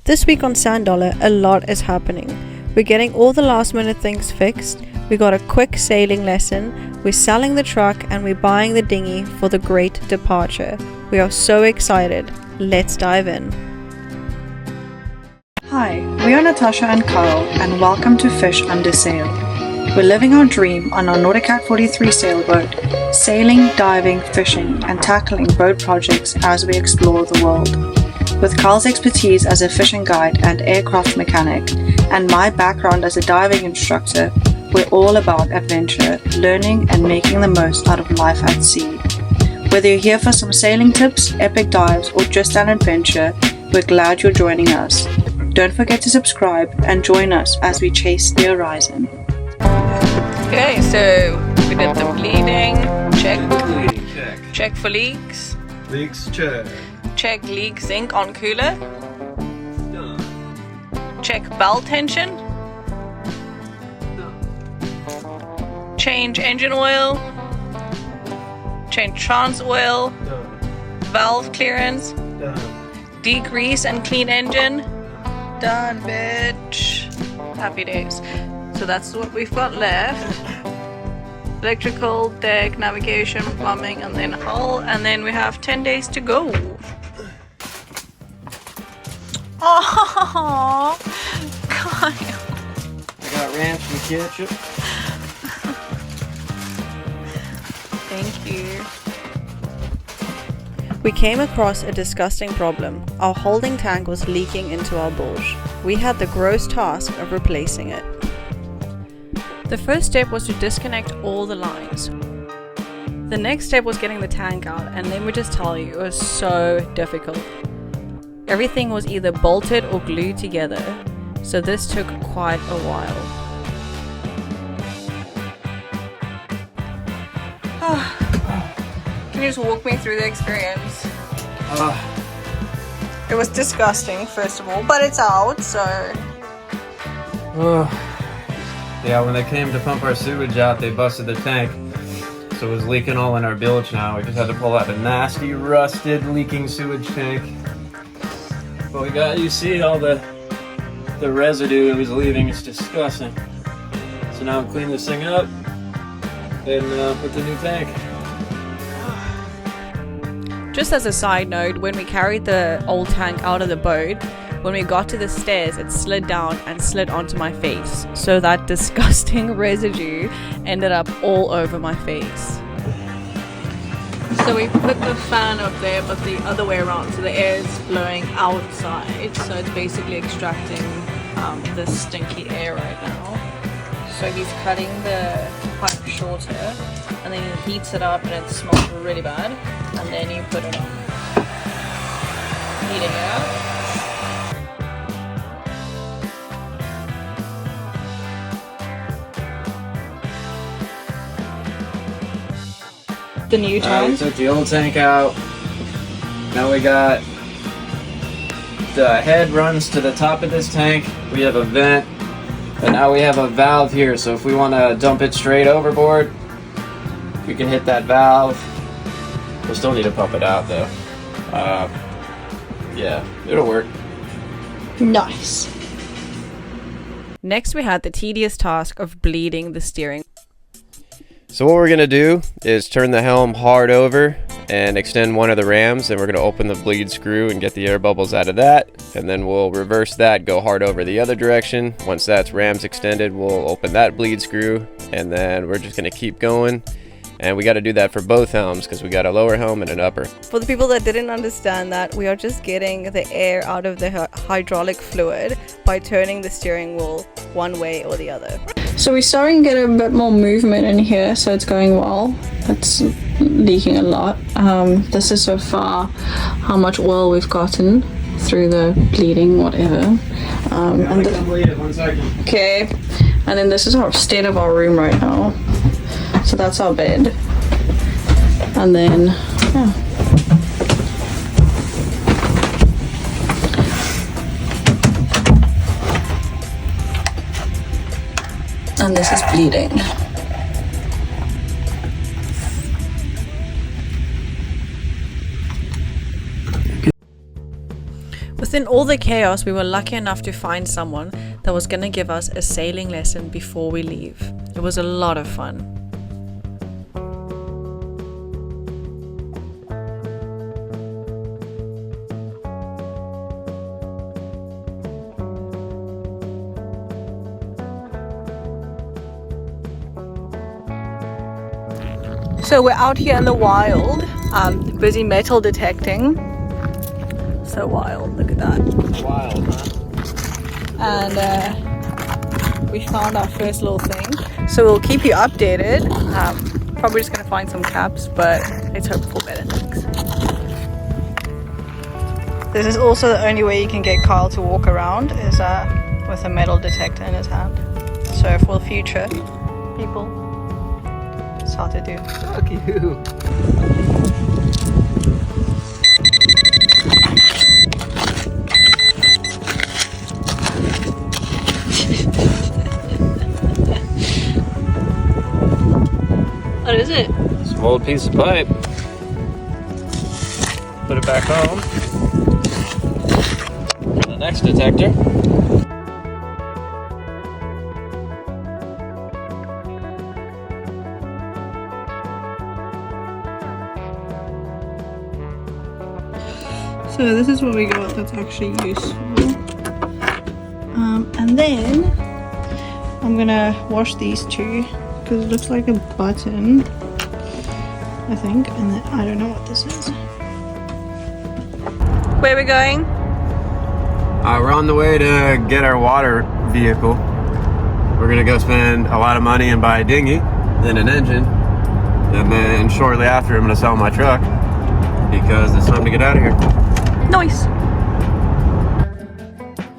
This week on Sand Dollar, a lot is happening. We're getting all the last minute things fixed, we got a quick sailing lesson, we're selling the truck, and we're buying the dinghy for the great departure. We are so excited. Let's dive in. Hi, we are Natasha and Kyle, and welcome to Fish Under Sail. We're living our dream on our Nauticat 43 sailboat, sailing, diving, fishing, and tackling boat projects as we explore the world. With Kyle's expertise as a fishing guide and aircraft mechanic, and my background as a diving instructor, we're all about adventure, learning, and making the most out of life at sea. Whether you're here for some sailing tips, epic dives, or just an adventure, we're glad you're joining us. Don't forget to subscribe and join us as we chase the horizon. Okay, so we did the bleeding, check. Check for leaks. Leaks, check. Check leak zinc on cooler. Done. Check bell tension. Done. Change engine oil. Change trans oil. Done. Valve clearance. Done. Degrease and clean engine. Done, bitch. Happy days. So that's what we've got left. Electrical, deck, navigation, plumbing, and then hull. And then we have 10 days to go. Oh, Kyle. I got ranch and ketchup. Thank you. We came across a disgusting problem. Our holding tank was leaking into our bilge. We had the gross task of replacing it. The first step was to disconnect all the lines. The next step was getting the tank out, and let me just tell you, it was so difficult. Everything was either bolted or glued together, so this took quite a while. Can you just walk me through the experience? It was disgusting, first of all, but it's out, so... Yeah, when they came to pump our sewage out, they busted the tank. So it was leaking all in our bilge now. We just had to pull out a nasty, rusted, leaking sewage tank. But we got, you see all the residue it was leaving. It's disgusting. So now I'm cleaning this thing up and put the new tank. Just as a side note, when we carried the old tank out of the boat, when we got to the stairs, it slid down and slid onto my face. So that disgusting residue ended up all over my face. So we put the fan up there, but the other way around, so the air is blowing outside. So it's basically extracting the stinky air right now. So he's cutting the pipe shorter, and then he heats it up, and it smells really bad. And then you put it on, heating it up. The new tank. We took the old tank out. Now we got the head runs to the top of this tank. We have a vent, and now we have a valve here. So if we want to dump it straight overboard, we can hit that valve. We'll still need to pump it out though. Yeah, it'll work. Nice. Next, we had the tedious task of bleeding the steering. So what we're going to do is turn the helm hard over and extend one of the rams, and we're going to open the bleed screw and get the air bubbles out of that, and then we'll reverse that, go hard over the other direction. Once that's rams extended, we'll open that bleed screw, and then we're just going to keep going. And we got to do that for both helms because we got a lower helm and an upper. For the people that didn't understand that, we are just getting the air out of the hydraulic fluid by turning the steering wheel one way or the other. So we're starting to get a bit more movement in here, so it's going well. It's leaking a lot. This is so far how much oil we've gotten through the bleeding, whatever. Okay, and then this is our state of our room right now. So that's our bed. And then, yeah. And this is bleeding. Within all the chaos, we were lucky enough to find someone that was going to give us a sailing lesson before we leave. It was a lot of fun. So we're out here in the wild, busy metal detecting. So wild, look at that. Wild, huh? And we found our first little thing. So we'll keep you updated. Probably just gonna find some caps, but let's hope for better things. This is also the only way you can get Kyle to walk around is with a metal detector in his hand. So for future people, it's hard to do. Fuck you. What is it? Some old piece of pipe. Put it back home. The next detector. So this is what we got that's actually useful. And then I'm gonna wash these two because it looks like a button, I think, and then I don't know what this is. Where are we going? We're on the way to get our water vehicle. We're gonna go spend a lot of money and buy a dinghy, then an engine, and then shortly after I'm gonna sell my truck because it's time to get out of here. Nice.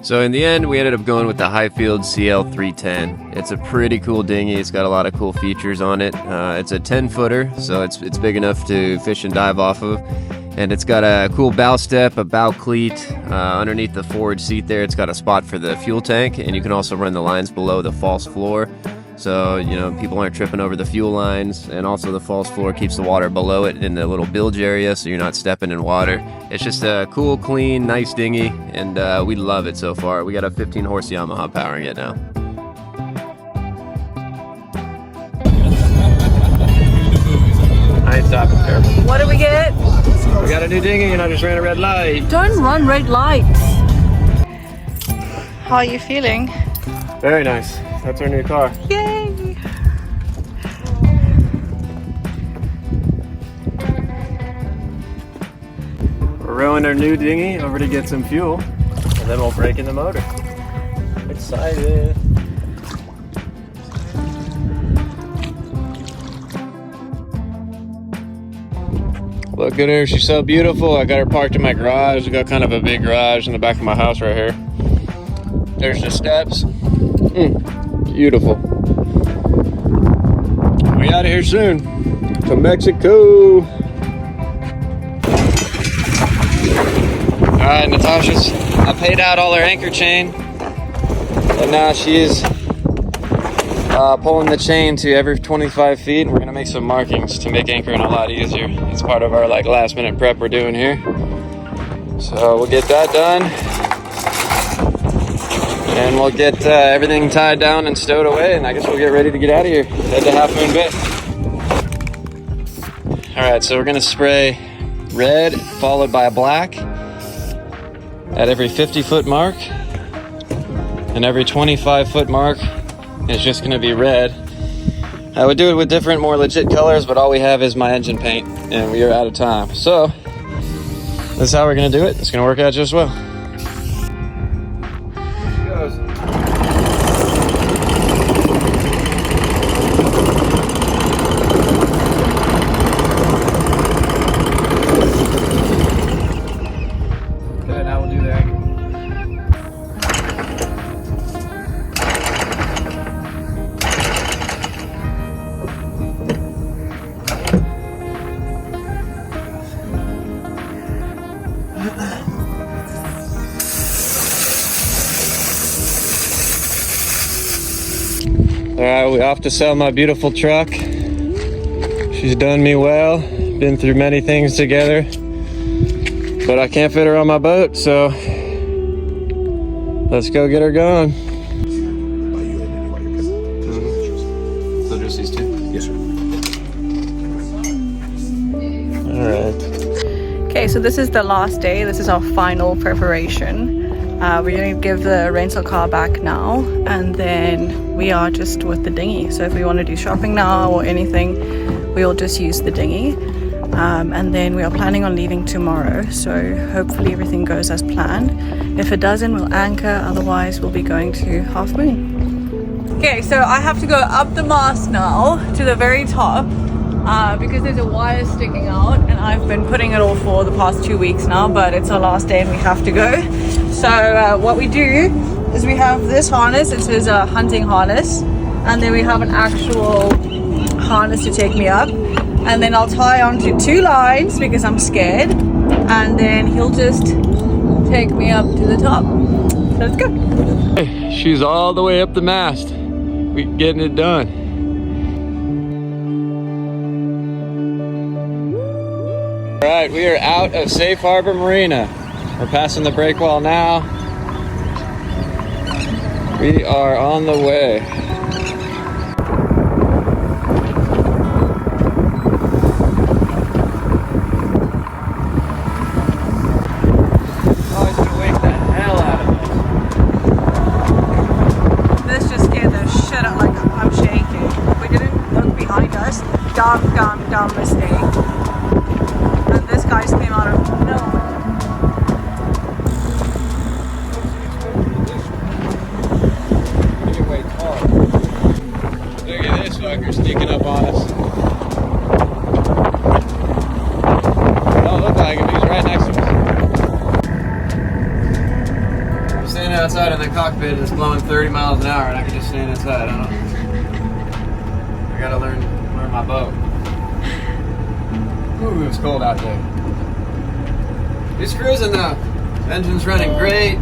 So in the end, we ended up going with the Highfield CL310. It's a pretty cool dinghy. It's got a lot of cool features on it. It's a 10-footer, so it's big enough to fish and dive off of. And it's got a cool bow step, a bow cleat. Underneath the forward seat there, it's got a spot for the fuel tank, and you can also run the lines below the false floor. So, you know, people aren't tripping over the fuel lines, and also the false floor keeps the water below it in the little bilge area, so you're not stepping in water. It's just a cool, clean, nice dinghy, and we love it so far. We got a 15-horse Yamaha powering it now. I ain't stopping, careful. What do we get? We got a new dinghy and I just ran a red light. Don't run red lights. How are you feeling? Very nice. That's our new car. Yay! We're rowing our new dinghy over to get some fuel, and then we'll break in the motor. Excited. Look at her, she's so beautiful. I got her parked in my garage. I got kind of a big garage in the back of my house right here. There's the steps. Beautiful. We out of here soon. To Mexico. Alright, Natasha's. I paid out all her anchor chain. And now she's pulling the chain to every 25 feet. We're gonna make some markings to make anchoring a lot easier. It's part of our last minute prep we're doing here. So we'll get that done. And we'll get everything tied down and stowed away, and I guess we'll get ready to get out of here. Head to Half Moon Bay. Alright, so we're gonna spray red followed by a black at every 50-foot mark. And every 25-foot mark is just gonna be red. I would do it with different, more legit colors, but all we have is my engine paint, and we are out of time. So, this is how we're gonna do it. It's gonna work out just well. Alright, we off to sell my beautiful truck. She's done me well. Been through many things together. But I can't fit her on my boat, so Let's go get her going. So just these two? Yes, sir. Alright. Okay, so this is the last day. This is our final preparation. We're going to give the rental car back now, and then we are just with the dinghy. So if we want to do shopping now or anything, we'll just use the dinghy. And then we are planning on leaving tomorrow, so hopefully everything goes as planned. If it doesn't, we'll anchor, otherwise we'll be going to Half Moon. Okay, so I have to go up the mast now to the very top because there's a wire sticking out, and I've been putting it all for the past 2 weeks now, but it's our last day and we have to go. So what we do is we have this harness. It is a hunting harness, and then we have an actual harness to take me up, and then I'll tie onto 2 lines because I'm scared, and then he'll just take me up to the top. So let's go. Hey, she's all the way up the mast. We getting it done. All right, we are out of Safe Harbor Marina. We're passing the break wall now. We are on the way. Oh, it's gonna wake the hell out of us. This just scared the shit out, like I'm shaking. We didn't look behind us. Dumb mistake. And this guy came out of nowhere. Look at this fucker sneaking up on us. Don't look like him, he's right next to us. I'm standing outside in the cockpit and it's blowing 30 miles an hour and I can just stand inside. I gotta learn my boat. Ooh, it's cold out there. He's cruising though. Engine's running great.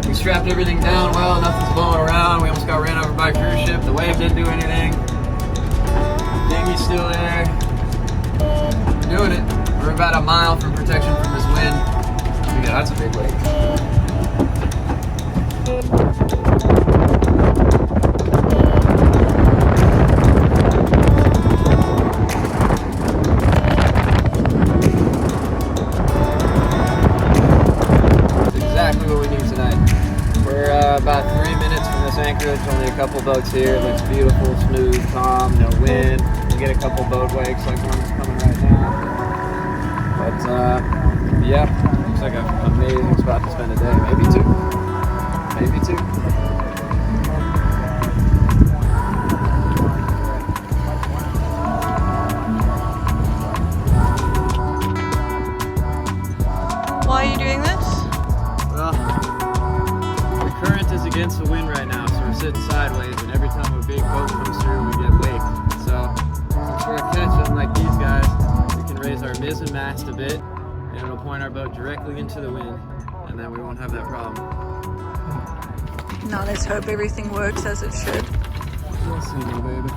We strapped everything down well, nothing's blowing around. We almost got ran over by a cruise ship. The wave didn't do anything. Dinghy's still there. We're doing it. We're about a mile from protection from this wind. Yeah, that's a big wave. About 3 minutes from this anchorage, only a couple boats here. It looks beautiful, smooth, calm, no wind. We get a couple boat wakes like one's coming right now. But yeah, looks like an amazing spot to spend a day. Maybe two. Maybe two. Why are you doing this? Well, current is against the wind right now, so we're sitting sideways, and every time a big boat comes through, we get waked. So, since we're catching like these guys, we can raise our mizzen mast a bit, and it'll point our boat directly into the wind, and then we won't have that problem. Now let's hope everything works as it should. We'll see, my baby.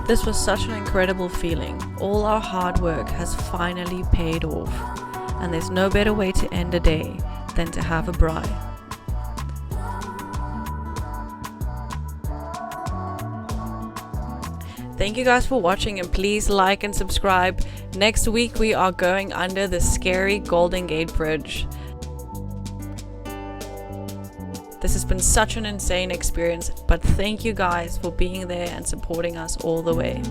This was such an incredible feeling. All our hard work has finally paid off. And there's no better way to end a day than to have a braai. Thank you guys for watching, and please like and subscribe. Next week we are going under the scary Golden Gate Bridge. This has been such an insane experience, but thank you guys for being there and supporting us all the way.